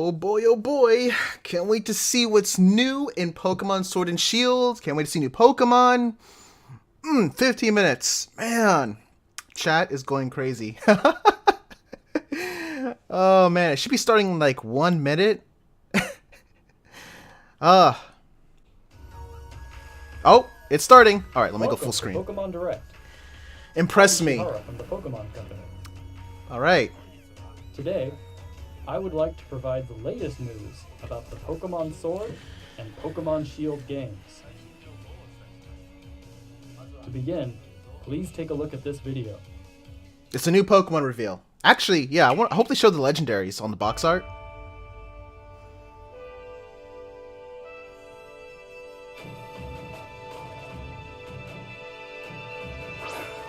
oh boy. Can't wait to see what's new in Pokemon Sword and Shield. Can't wait to see new Pokemon. 15 minutes. Man, chat is going crazy. Oh man, it should be starting in like 1 minute. Oh, it's starting. All right, let me go full screen. Pokemon Direct. Impress me. From the Pokemon Company. All right. Today, I would like to provide the latest news about the Pokemon Sword and Pokemon Shield games. To begin, please take a look at this video. It's a new Pokemon reveal. Actually, yeah, I hope they show the legendaries on the box art.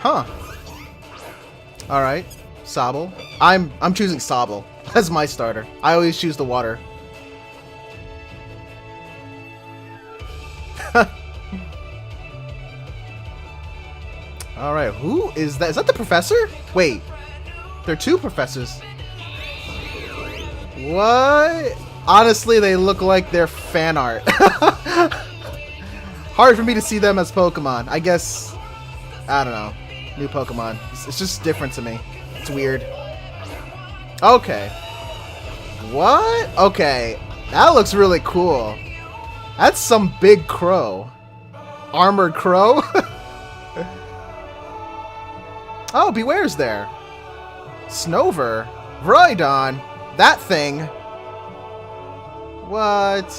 Huh. All right, Sobble. I'm choosing Sobble as my starter. I always choose the water. All right, who is that? Is that the professor? Wait, there are two professors. What? Honestly, they look like they're fan art. Hard for me to see them as Pokemon. I guess, I don't know. New Pokemon. It's just different to me. It's weird. Okay. What? Okay. That looks really cool. That's some big crow. Armored crow? Oh, Beware's there. Snover. Rhydon. That thing. What?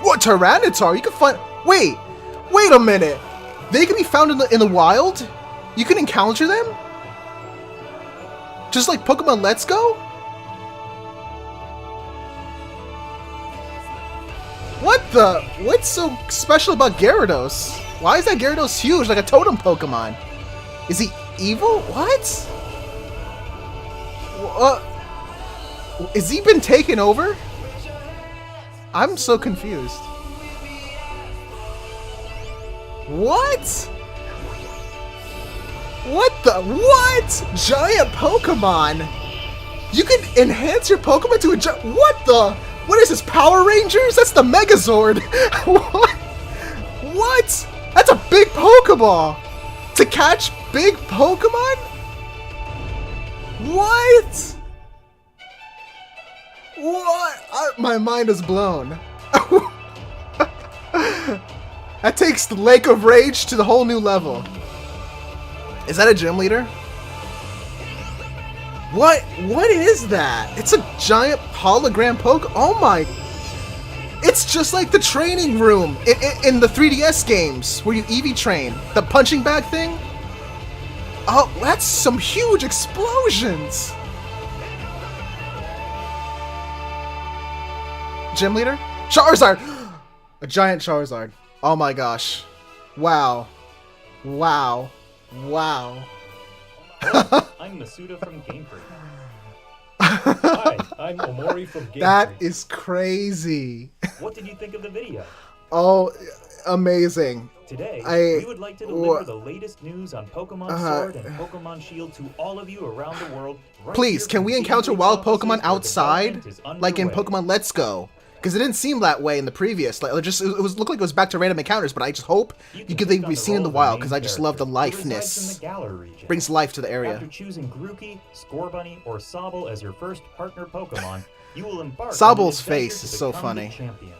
What? Tyranitar? You can find... Wait a minute. They can be found in the wild? You can encounter them? Just like Pokemon Let's Go? What the? What's so special about Gyarados? Why is that Gyarados huge, like a totem Pokemon? Is he evil? What? Has he been taken over? I'm so confused. What? What the? What? Giant Pokemon? You can enhance your Pokemon to a giant... What the? What is this, Power Rangers? That's the Megazord. What? What? That's a big Pokeball. To catch big Pokemon? What? What? My mind is blown. That takes the Lake of Rage to the whole new level. Is that a gym leader? What is that? It's a giant hologram poke. Oh my. It's just like the training room in the 3DS games where you EV train. The punching bag thing. Oh, that's some huge explosions. Gym leader? Charizard! A giant Charizard. Oh my gosh. Wow. Wow. Wow. I'm Masuda from Game Freak. Hi, I'm Omori from Game That Freak. is crazy. What did you think of the video? Oh, amazing. Today, we would like to deliver the latest news on Pokemon Sword and Pokemon Shield to all of you around the world. Right. Please, can we encounter wild Pokemon outside? Like in underway. Pokemon Let's Go? Because it didn't seem that way in the previous. Like, it looked like it was back to random encounters, but I just hope you can could take on be the seen in role the of wild, main because I just love the character who resides in lifeness. the Galar region. Brings life to the area. After choosing Grookey, Scorbunny, or Sobble as your first partner Pokemon, you will embark Sobble's on an adventure face to is so become funny. the champion.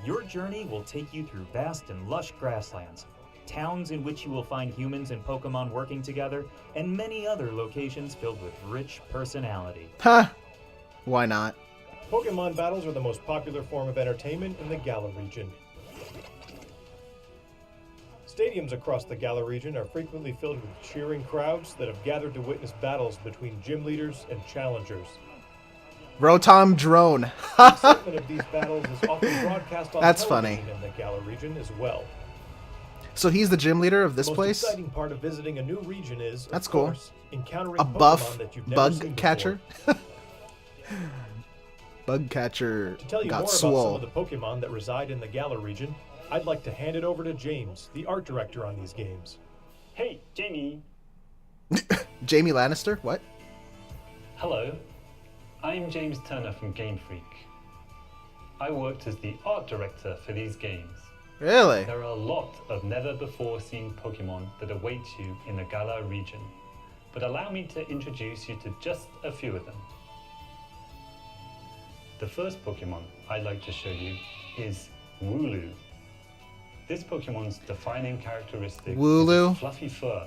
Your journey will take you through vast and lush grasslands, towns in which you will find humans and Pokemon working together, and many other locations filled with rich personality. Huh. Why not? Pokemon battles are the most popular form of entertainment in the Galar region. Stadiums across the Galar region are frequently filled with cheering crowds that have gathered to witness battles between gym leaders and challengers. Rotom Drone. The excitement of these battles is often broadcast on That's television funny. in the Galar region as well. So he's the gym leader of this The most place? exciting part of visiting a new region is, That's of cool. course, encountering A Pokemon buff that you've never bug seen catcher? before. Bug catcher To tell you got more swole. about some of the Pokemon that reside in the Galar region, I'd like to hand it over to James, the art director on these games. Hey, Jamie. Jamie Lannister? What? Hello, I'm James Turner from Game Freak. I worked as the art director for these games. Really? There are a lot of never-before-seen Pokemon that await you in the Galar region, but allow me to introduce you to just a few of them. The first Pokemon I'd like to show you is Wooloo. This Pokemon's defining characteristic Wooloo? is its fluffy fur,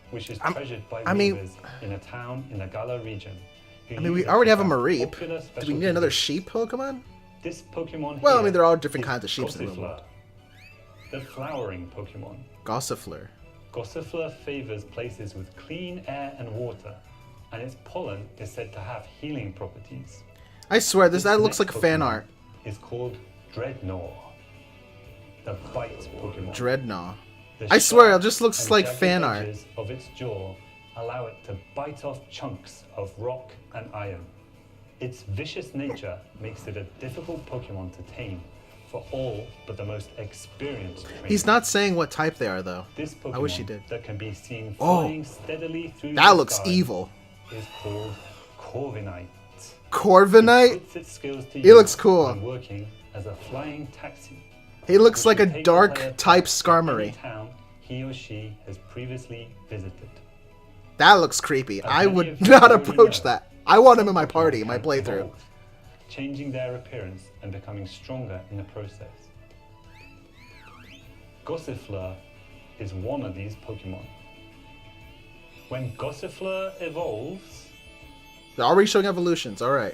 which is treasured by I mean- weavers in a town in the Galar region. who I mean, use we it already to have a craft Mareep. popular Do we specialty need another goods. sheep Pokemon? This Pokemon Well, I here mean, there are different is kinds of sheeps in the Gossifleur, world. the flowering Pokemon. Gossifleur. Gossifleur favors places with clean air and water, and its pollen is said to have healing properties. I swear, that This looks like next fan Pokemon art. is called Dreadnought, the bite Pokemon. Dreadnought. The I swear, sharp it just looks and like jagged fan art. edges of its jaw allow it to bite off chunks of rock and iron. Its vicious nature makes it a difficult Pokemon to tame for all but the most experienced trainers. He's not saying what type they are, though. This Pokemon I wish he did. that can be seen Oh. flying steadily through That the looks sky evil. is called Corviknight. Corviknight? It puts its skills to He use looks cool. when working as a flying taxi. He looks which like a will take the player dark type to any Skarmory. town he or she has previously visited. That looks creepy. As I many would of you not already approach know, that. I want him in my Pokemon party, in my can playthrough. evolve, changing their appearance and becoming stronger in the process. Gossifleur is one of these Pokemon. When Gossifleur evolves, They're already showing evolutions. All right.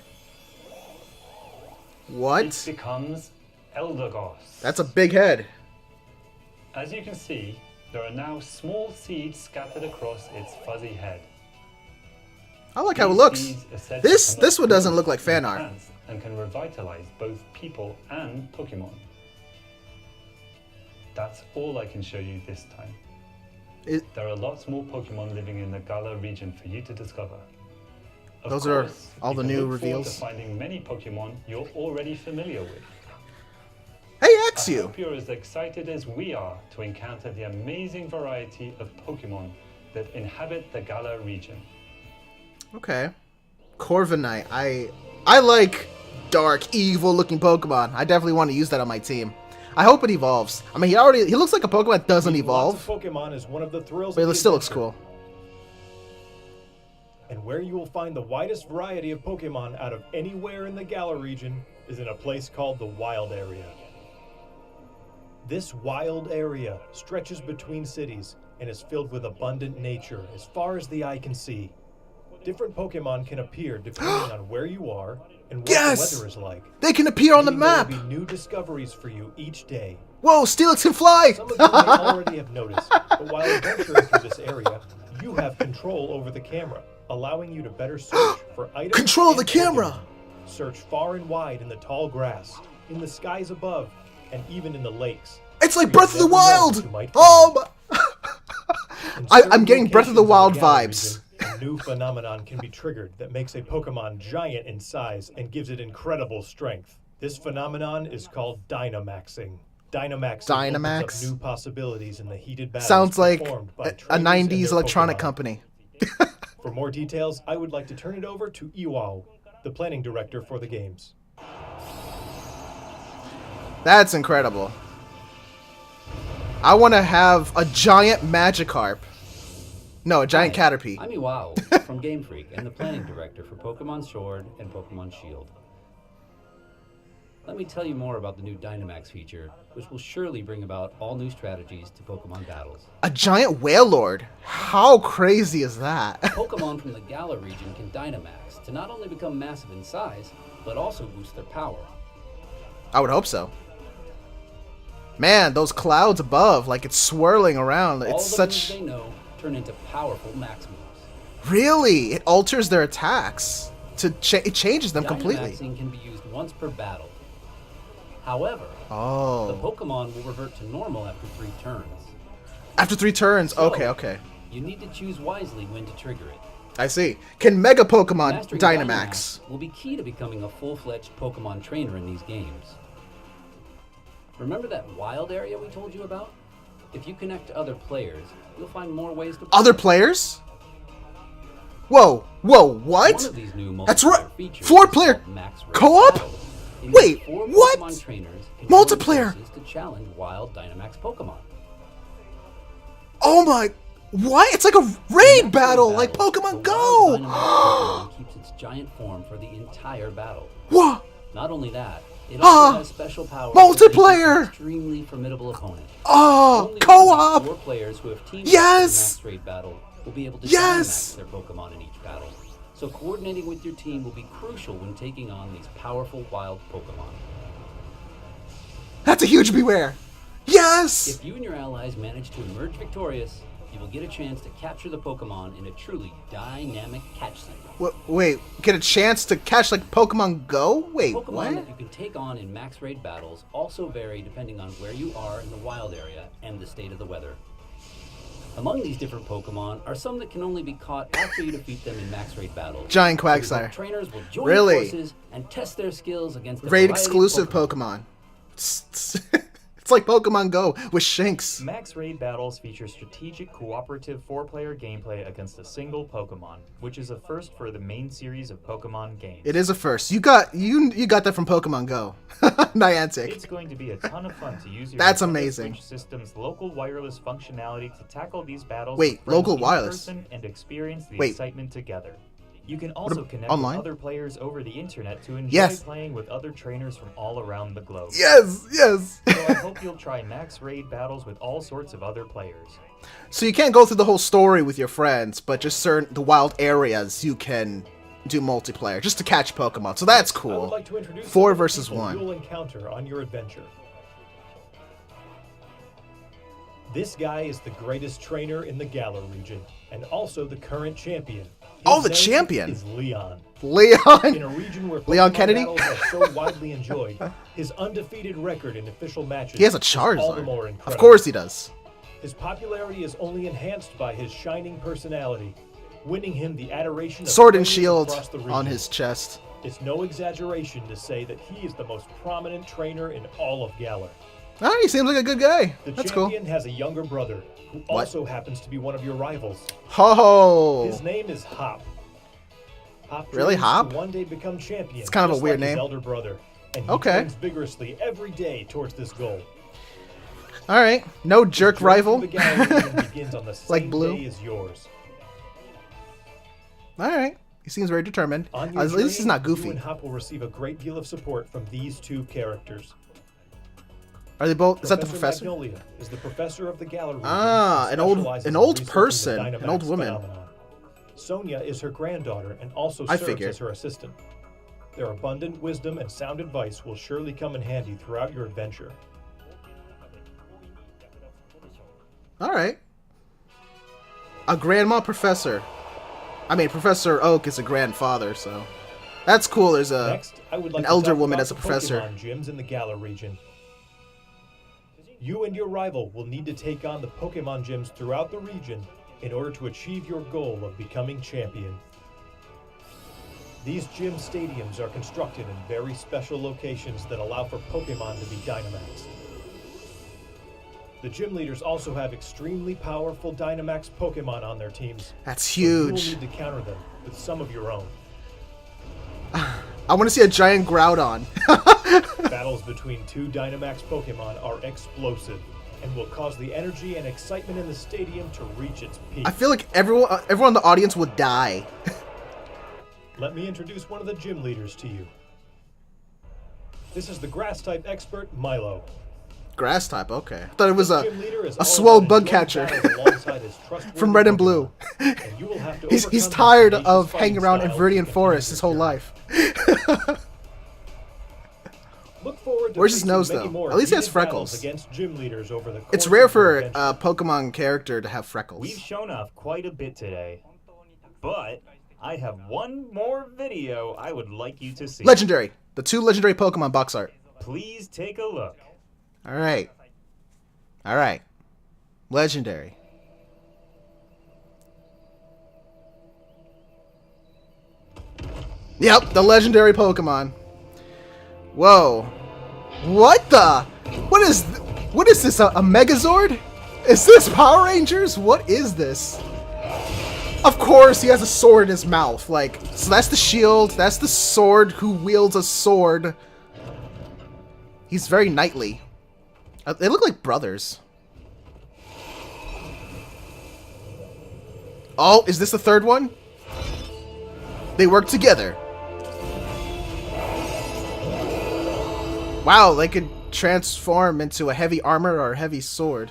it What? becomes Eldegoss. That's a big head. As you can see, there are now small seeds scattered across its fuzzy head. I like how it These looks. seeds are said This- to this one doesn't look like in fan art. plants and can revitalize both people and Pokemon. That's all I can show you this time. There are lots more Pokemon living in the Galar region for you to discover. Of Those are course, all you the can new look forward reveals. to finding many Pokemon you're already familiar with. Hey, I Axew. hope you're as excited as we are to encounter the amazing variety of Pokemon that inhabit the Galar region. Okay. Corviknight. I like dark, evil-looking Pokemon. I definitely want to use that on my team. I hope it evolves. I mean, he looks like a Pokemon that doesn't Meeting evolve, Lots of Pokemon is one of the thrills but of it the still looks adventure. cool. And where you will find the widest variety of Pokemon out of anywhere in the Galar region is in a place called the Wild Area. This wild area stretches between cities and is filled with abundant nature as far as the eye can see. Different Pokemon can appear depending on where you are and what Yes! the weather is like. They can appear on the Meaning there map. will be new discoveries for you each day. Whoa, Steelix can fly! Some of you may already have noticed, but while adventuring through this area, you have control over the camera, allowing you to better search for items. Control the and camera! Pokemon. Search far and wide in the tall grass, in the skies above, and even in the lakes. It's like You Breath of the never know what Wild! you might Oh find. my... In I'm certain getting Breath of the locations Wild Galar vibes. region, a new phenomenon can be triggered that makes a Pokemon giant in size and gives it incredible strength. This phenomenon is called Dynamaxing. Dynamaxing Dynamax? opens up new possibilities in the heated battles Sounds like performed by a trainers and 90s their electronic Pokemon. company. For more details, I would like to turn it over to Iwao, the planning director for the games. That's incredible. I want to have a giant Magikarp. No, a giant Hi, Caterpie. I'm Iwao from Game Freak and the planning director for Pokemon Sword and Pokemon Shield. Let me tell you more about the new Dynamax feature, which will surely bring about all new strategies to Pokemon battles. A giant Wailord. How crazy is that? Pokemon from the Galar region can Dynamax to not only become massive in size, but also boost their power. I would hope so. Man, those clouds above, like it's swirling around. All It's the such... moves they know turn into powerful max moves. Really? It alters their attacks. It changes them completely. Dynamaxing can be used once per battle. However, the Oh. Pokemon will revert to normal after 3 turns. After 3 turns. So, Okay. You need to choose wisely when to trigger it. I see. Can Mega Pokemon Mastering Dynamax? will be key to becoming a full-fledged Pokemon trainer in these games. Remember that wild area we told you about? If you connect to other players, you'll find more ways to play. Other players? Whoa, whoa, One what? of these new That's multiplayer right. features 4-player is called Max Raid co-op? Battles. In Wait, which 4 what? Pokemon trainers can Multiplayer. join forces to challenge wild Dynamax Pokemon. Oh my, what? It's like a raid In battle, Max like Raid Battles, Pokemon the wild Dynamax Go. Pokemon keeps its giant form for the entire battle. Whoa, Not only that, it Ah, also has special powers multiplayer. against an extremely formidable opponent. oh, Only co-op. 4 players who have teamed Yes. up in the Max Raid battle will be able to Yes. Dynamax their Pokemon in each battle. So coordinating with your team will be crucial when taking on these powerful wild Pokemon. That's a huge beware. Yes. If you and your allies manage to emerge victorious, you will get a chance to capture the Pokemon in a truly dynamic catch scene. Wait, get a chance to catch like Pokemon Go? Wait, Pokemon what? that you can take on in Max Raid battles also vary depending on where you are in the wild area and the state of the weather. Among these different Pokemon are some that can only be caught after you defeat them in Max Raid battles. Giant So your Quagsire. trainers will join Really? forces and test their skills against the Raid variety of exclusive Pokemon. It's like Pokemon Go with Shinx. Max Raid battles feature strategic cooperative 4-player gameplay against a single Pokemon, which is a first for the main series of Pokemon games. It is a first. You got that from Pokemon Go. Niantic. It's going to be a ton of fun to use your That's Nintendo amazing. Switch system's local wireless functionality to tackle these battles Wait, with friends local in wireless? person and experience the Wait. excitement together. You can also connect online? with other players over the internet to enjoy Yes. playing with other trainers from all around the globe. Yes, yes. So I hope you'll try Max Raid battles with all sorts of other players. So you can't go through the whole story with your friends, but just certain the wild areas you can do multiplayer just to catch Pokemon. So that's I would cool. like to introduce 4 some of the versus people 1. You'll encounter on your adventure. This guy is the greatest trainer in the Galar region, and also the current champion. His Oh, the name champion. is Leon. In Leon. a region where Leon Pokemon Kennedy? battles are so widely enjoyed, his undefeated record in official matches He has a is all the Charizard. more incredible. Of course he does. His popularity is only enhanced by his shining personality, winning him the adoration of Sword and players shield across the on region. his chest. It's no exaggeration to say that he is the most prominent trainer in all of Galar. Ah, he seems like a good guy. The That's cool. champion has a younger brother, who What? also happens to be one of your rivals. Ho His ho. name is Hop. Hop Really, dreams Hop? to one day become champion. It's kind of a just weird like his name. elder brother, and he Okay. trains vigorously every day towards this goal. All right. No jerk Journey rival. through the Galar region begins on the same Like Blue? day as yours. All right. He seems very determined. On your At least he's journey, not You goofy. and Hop will receive a great deal of support from these two characters. Are they both? Is that the professor? Magnolia is the professor of the Galar region. Ah, who an old specializes in old researching the person, an Dynamax old woman. phenomenon. Sonia is her granddaughter and also I serves figured. as her assistant. Their abundant wisdom and sound advice will surely come in handy throughout your adventure. All right. A grandma professor. I mean, Professor Oak is a grandfather, so that's cool. There's a Next, I would like an to elder talk woman about as a the professor. Pokemon gyms in the Galar region. You and your rival will need to take on the Pokemon gyms throughout the region in order to achieve your goal of becoming champion. These gym stadiums are constructed in very special locations that allow for Pokemon to be Dynamaxed. The gym leaders also have extremely powerful Dynamax Pokemon on their teams. that's so you will huge. need to counter them with some of your own. I want to see a giant Groudon. Battles between two Dynamax Pokemon are explosive and will cause the energy and excitement in the stadium to reach its peak. I feel like everyone in the audience would die. Let me introduce one of the gym leaders to you. This is the Grass-type expert, Milo. Grass type, okay. I thought it was a Gym leader is a all swole about bug enjoying catcher battles alongside his trustworthy from Red and Pokemon. Blue. And you will have to He's overcome his tired tenacious of fighting hanging around in style Viridian to Forest advance his whole your life. Look forward to Where's his facing nose, many though? more At least he has heated battles freckles. Against gym leaders over the It's course rare of your for adventure. a Pokemon character to have We've freckles. shown off quite a bit today, but I have one more video I would like you to see. Legendary. The 2 legendary Pokemon box art. Please take a look. All right. All right. Legendary. Yep, the legendary Pokemon. Whoa. What the? What is this? A Megazord? Is this Power Rangers? What is this? Of course, he has a sword in his mouth. Like, so that's the shield. That's the sword who wields a sword. He's very knightly. They look like brothers. Oh, is this the third one? They work together. Wow, they could transform into a heavy armor or a heavy sword.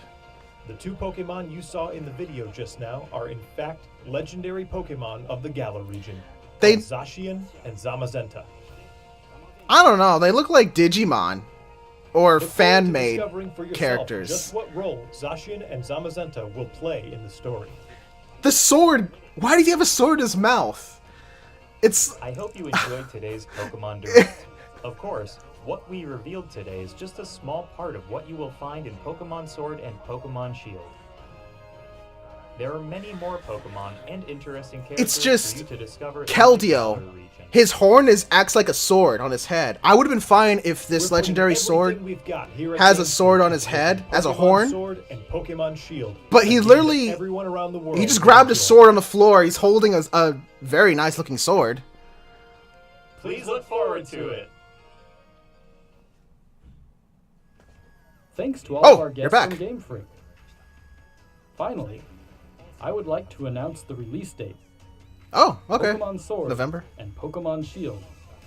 The two Pokemon you saw in the video just now are in fact legendary Pokemon of the Galar region. They- Zacian and Zamazenta. I don't know. They look like Digimon or Look forward to fan-made discovering for yourself characters. just what role Zacian and Zamazenta will play in the story. The sword. Why did he have a sword in his mouth? It's I hope you enjoyed today's Pokemon Direct. Of course, what we revealed today is just a small part of what you will find in Pokemon Sword and Pokemon Shield. There are many more Pokemon and interesting characters just for you to discover in the Keldeo. Galar region. his horn acts like a sword on his head. I would have been fine if this We're legendary putting sword everything we've got here at has a Game sword Freak on his into head as a Pokemon horn. Sword and Pokemon Shield. But he a game that literally- everyone around the world He just can grabbed his enjoy. sword on the floor. He's holding a very nice looking sword. Please look forward to it. Thanks to all Oh, of our you're guests back. from Game Freak. Finally, I would like to announce the release date. Oh, okay. Pokemon Sword November. and Pokemon Shield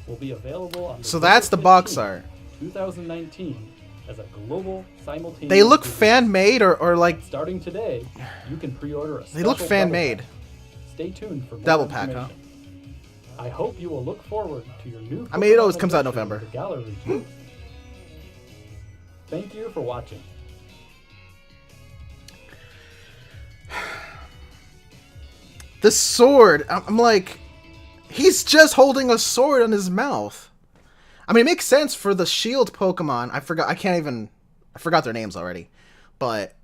will be available on So November that's the box 15th, art. 2019 as a global simultaneous They look release. fan-made or like Starting today, you can pre-order a they look special fan-made. double pack. Stay tuned for more Double pack, huh? information. I hope you will look forward to your new I mean, it Pokemon always comes out in adventure November. with the Galar region. Thank you for watching. The sword. I'm like, he's just holding a sword in his mouth. I mean, it makes sense for the shield Pokemon. I forgot their names already. But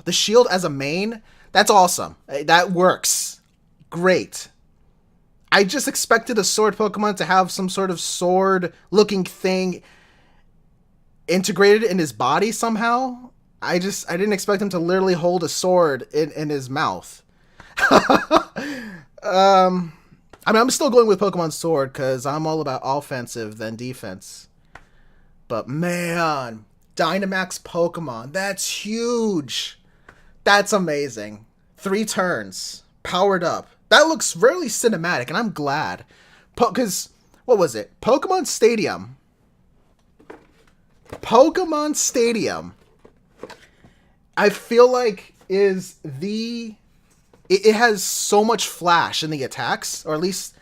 the shield as a main, that's awesome. That works. Great. I just expected a sword Pokemon to have some sort of sword looking thing integrated in his body somehow. I didn't expect him to literally hold a sword in his mouth. I mean, I'm still going with Pokemon Sword because I'm all about offensive than defense. But man, Dynamax Pokemon, that's huge. That's amazing. 3 turns, powered up. That looks really cinematic, and I'm glad. Because, what was it? Pokemon Stadium. Pokemon Stadium, I feel like is the... It has so much flash in the attacks, or at least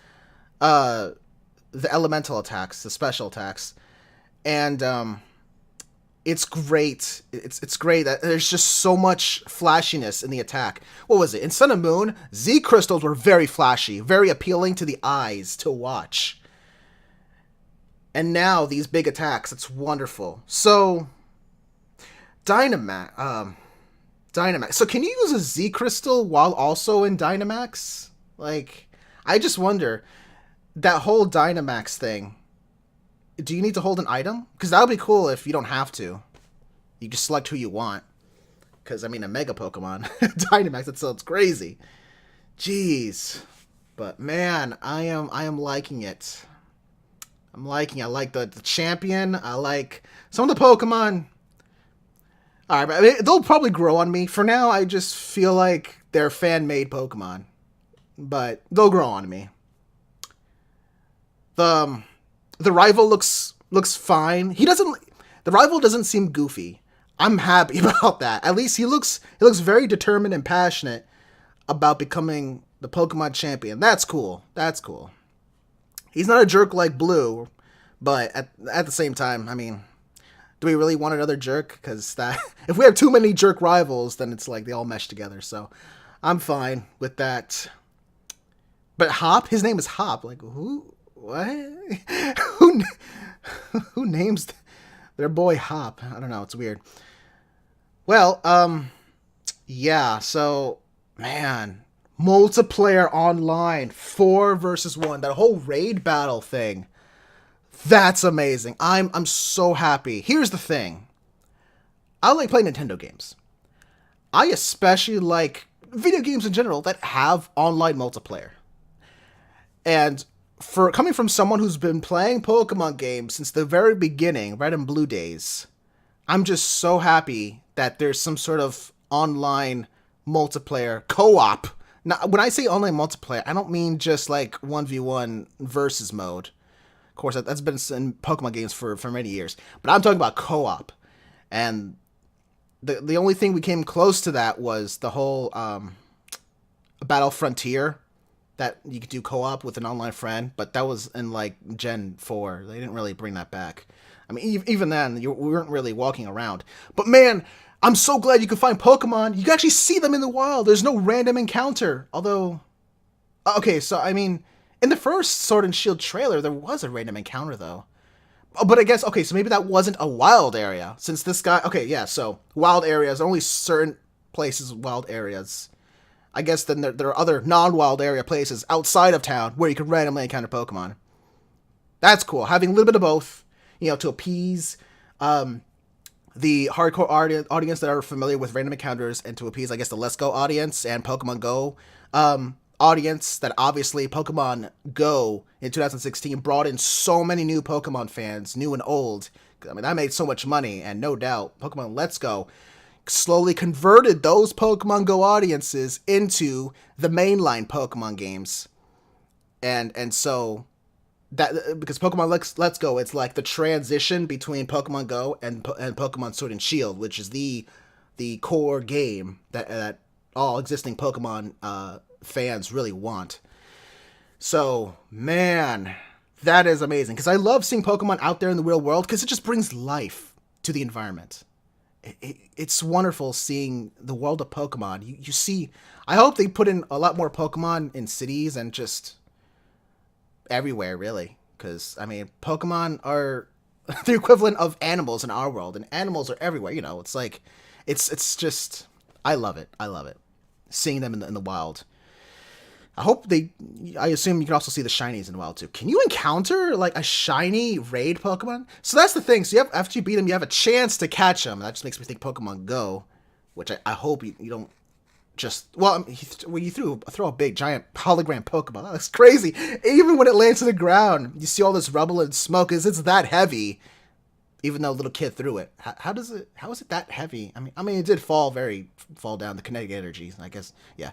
the elemental attacks, the special attacks, and it's great. It's great that there's just so much flashiness in the attack. What was it? In Sun and Moon, Z crystals were very flashy, very appealing to the eyes to watch. And now these big attacks, it's wonderful. So Dynamax. So can you use a Z crystal while also in Dynamax? Like, I just wonder, that whole Dynamax thing, do you need to hold an item? Because that would be cool if you don't have to. You just select who you want. Because, I mean, a Mega Pokemon, Dynamax, that sounds crazy. Jeez. But, man, I am liking it. I like the champion. I like some of the Pokemon. Alright, but I mean, they'll probably grow on me. For now, I just feel like they're fan-made Pokemon. But they'll grow on me. The rival looks fine. The rival doesn't seem goofy. I'm happy about that. At least he looks very determined and passionate about becoming the Pokemon champion. That's cool. That's cool. He's not a jerk like Blue, but at the same time, I mean, do we really want another jerk? Because if we have too many jerk rivals, then it's like they all mesh together. So I'm fine with that. But Hop, his name is Hop. Like, who? What? Who names their boy Hop? I don't know. It's weird. Well, yeah. So, man, multiplayer online, 4 versus 1. That whole raid battle thing. That's amazing. I'm so happy. Here's the thing. I like playing Nintendo games. I especially like video games in general that have online multiplayer. And for coming from someone who's been playing Pokemon games since the very beginning, Red and Blue days, I'm just so happy that there's some sort of online multiplayer co-op. Now, when I say online multiplayer, I don't mean just like 1v1 versus mode. Of course, that's been in Pokemon games for many years. But I'm talking about co-op. And the only thing we came close to that was the whole Battle Frontier, that you could do co-op with an online friend. But that was in like Gen 4. They didn't really bring that back. I mean, even then, we weren't really walking around. But man, I'm so glad you can find Pokemon. You can actually see them in the wild. There's no random encounter. Although, okay, so I mean, in the first Sword and Shield trailer, there was a random encounter, though. But I guess, okay, so maybe that wasn't a wild area. Since this guy, okay, yeah, so wild areas, only certain places wild areas. I guess then there are other non-wild area places outside of town where you can randomly encounter Pokemon. That's cool. Having a little bit of both, you know, to appease the hardcore audience that are familiar with random encounters, and to appease, I guess, the Let's Go audience and Pokemon Go audience that obviously Pokemon Go in 2016 brought in so many new Pokemon fans, new and old. I mean, that made so much money, and no doubt Pokemon Let's Go slowly converted those Pokemon Go audiences into the mainline Pokemon games. And so that, because Pokemon Let's Go, it's like the transition between Pokemon Go and Pokemon Sword and Shield, which is the core game that all existing Pokemon fans really want. So, man, that is amazing, because I love seeing Pokemon out there in the real world, because it just brings life to the environment. It's wonderful seeing the world of Pokemon. You see, I hope they put in a lot more Pokemon in cities and just everywhere, really, because, I mean, Pokemon are the equivalent of animals in our world, and animals are everywhere, you know. It's like, it's just, I love it, seeing them in the wild. I assume you can also see the shinies in the wild too. Can you encounter like a shiny raid Pokemon? So that's the thing. So after you beat them, you have a chance to catch them. That just makes me think Pokemon Go, which I hope you don't just, well, when you throw a big giant hologram Pokemon, that looks crazy. Even when it lands to the ground, you see all this rubble and smoke. It's that heavy, even though a little kid threw it. How is it that heavy? I mean, it did fall down, the kinetic energy, I guess. Yeah.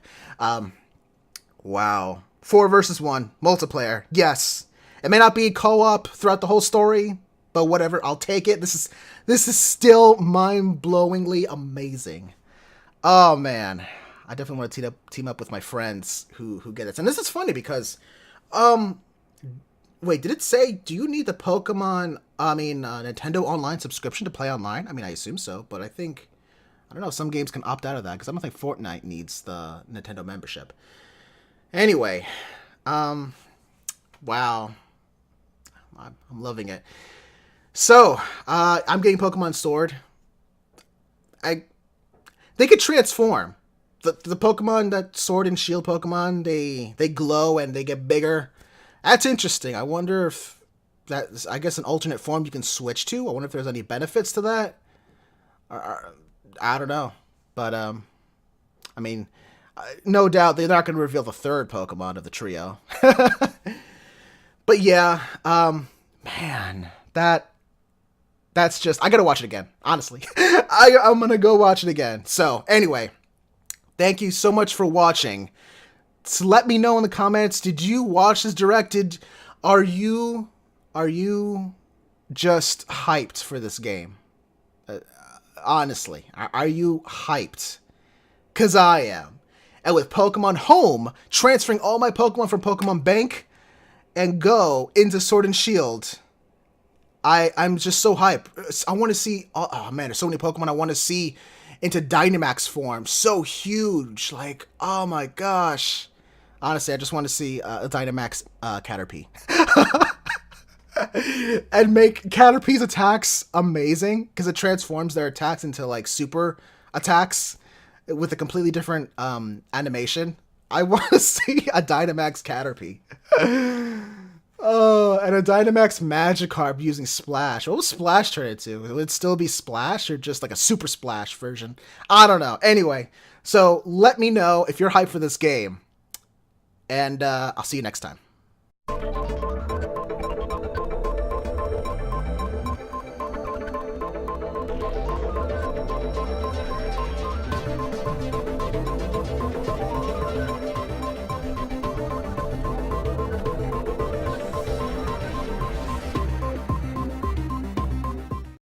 Wow. 4 versus 1. Multiplayer. Yes. It may not be co-op throughout the whole story, but whatever. I'll take it. This is still mind-blowingly amazing. Oh, man. I definitely want to team up with my friends who get it. And this is funny because, wait, did it say, do you need the Nintendo Online subscription to play online? I mean, I assume so, but I don't know, some games can opt out of that, because I don't think Fortnite needs the Nintendo membership. Anyway, wow, I'm loving it. So, I'm getting Pokemon Sword. They could transform. The Pokemon, that Sword and Shield Pokemon, they glow and they get bigger. That's interesting. I wonder if that's, I guess, an alternate form you can switch to. I wonder if there's any benefits to that. I don't know. But, I mean, no doubt they're not going to reveal the third Pokemon of the trio. But yeah, man, that's just, I gotta watch it again, honestly. I'm gonna go watch it again. So anyway, thank you so much for watching. So let me know in the comments, did you watch this directed? Are you just hyped for this game? Honestly, are you hyped? 'Cause I am. And with Pokemon Home, transferring all my Pokemon from Pokemon Bank and Go into Sword and Shield, I'm just so hyped. I want to see, oh man, there's so many Pokemon I want to see into Dynamax form. So huge, like, oh my gosh. Honestly, I just want to see a Dynamax Caterpie. And make Caterpie's attacks amazing, because it transforms their attacks into like super attacks with a completely different animation. I want to see a Dynamax Caterpie. Oh, and a Dynamax Magikarp using Splash. What would Splash turn into? Would it still be Splash, or just like a Super Splash version? I don't know. Anyway, So let me know if you're hyped for this game. And I'll see you next time.